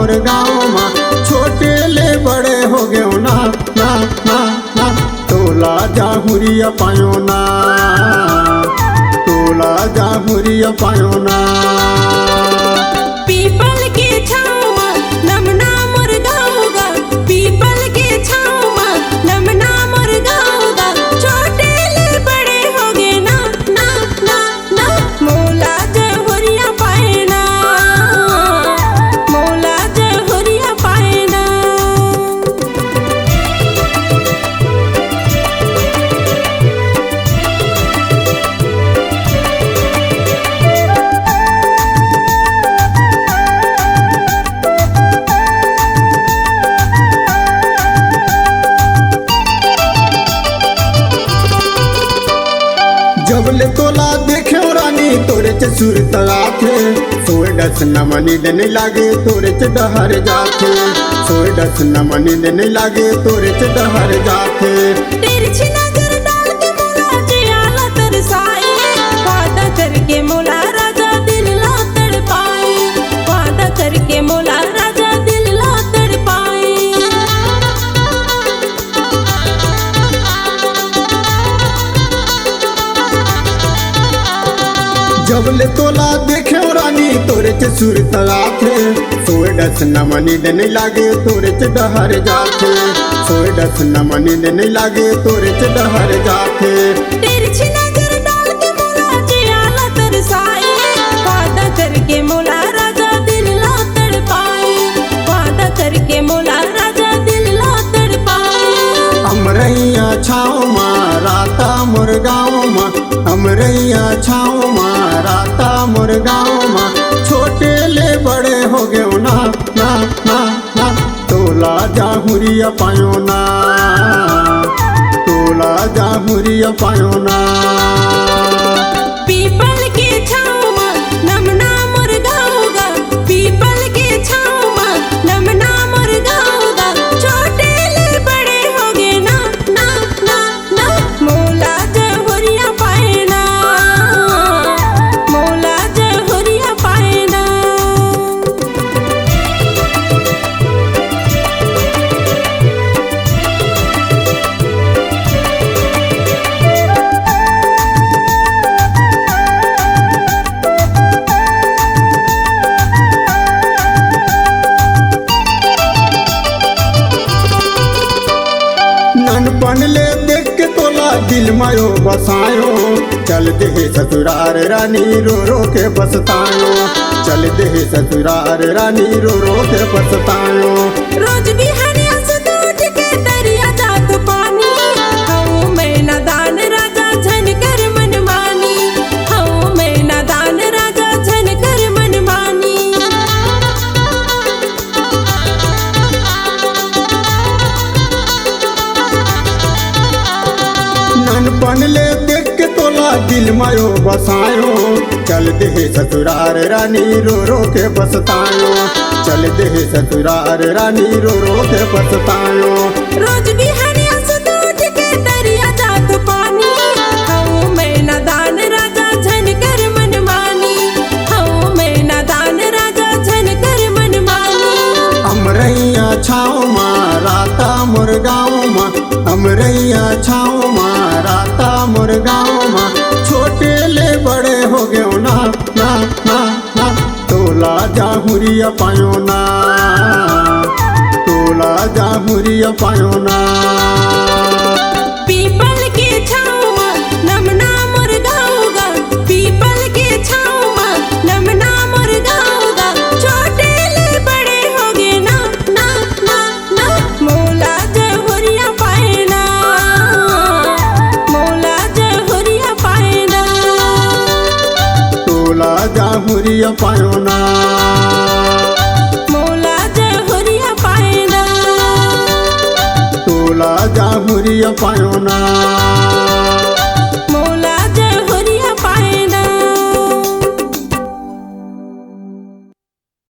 मोर गाँव माँ छोटे ले बड़े हो गए ना ना ना ना। तोला जाहुरिया पायो ना, तोला जाहुरिया पायो ना। पीपल के छाँव माँ नमना मोर गाँव गा, पीपल के छाँव माँ नमना मोर गाँव गा। छोटे ले बड़े हो गए ना ना ना ना। मोला जाहुरिया पाए ना, मोला जाहुरिया पाए ना। जबले तोला देखे रानी तोरे च सुरत आथे। सोए डस नमनी देने लागे तोरे च डहर जाथे, सोए डस नमनी देने लागे तोरे च डहर जाथे। तिरछी नजर डाल के मोला जियाला तरसाए, वादा करके मोला राजा दिल ला तड़पाए, वादा करके मोला राजा दिल ला तड़पाए। जबले तोला देखे रानी तोरे च सुरत आथे। सोए डस नमनी देने लागे तोरे च डहर जाथे, सोए डस नमनी देने लागे तोरे च डहर जाथे। तिरछी नजर डाल के मोला जियाला तरसाए, वादा करके मोला राजा दिल ला तड़पाए, वादा करके मोला राजा दिल ला तड़पाए। अमरैया छाँव माँ राता मोर गाँव माँ, अमरैया छाँव माँ राता मोर गाँव माँ छोटे ले बड़े हो गए ना ना ना ना। तोला जाहुरिया पायो ना, तोला जाहुरिया पायो ना। पीपल के छाँव माँ नमना मोर गाँव गा, पीपल के छाँव माँ नमना मोर गाँव गा। छोटे ले बड़े हो गए ना ना ना ना। मोला जाहुरिया पाए ना, मोला जाहुरिया पाए ना। ननपन ले देख के तोला दिल मायो बसायो। चल दे ससुरार रानी रो रो के बसतायो, चल दे ससुरार रानी रो रो के बसतायो। रोज बिहारिया से दूध के दरिया जात पानी, हूँ मैं नादान राजा झनकर मनमानी, हूँ मैं नादान राजा झनकर मनमानी। ननपन ले देख के तोला दिल मायो बसायो। चल दे ससुरार रानी रो रो के बसतायो, चल दे ससुरार रानी रो रो के बसतायो। रोज बिहारिया से दूध के दरिया जात पानी, हूँ मैं नादान राजा झनकर मनमानी, हूँ मैं नादान राजा झनकर मनमानी। अमरैया छाँव माँ राता मोर गाँव माँ, अमरैया छाँव माँ राता मोर गाँव माँ छोटे ले बड़े हो गए ना ना ना ना। तोला जाहुरिया पायो ना, तोला जाहुरिया पायो ना। पीपल के छाँव माँ नमना मोर गाँव गा, पीपल के छाँव माँ नमना मोर गाँव गा। छोटे ले बड़े हो गए ना ना ना ना। मोला जाहुरिया पाए ना, मोला जाहुरिया पाए ना। तोला जाहुरिया पायो ना, मोला जाहुरिया पाए ना। तोला जाहुरिया पायो ना।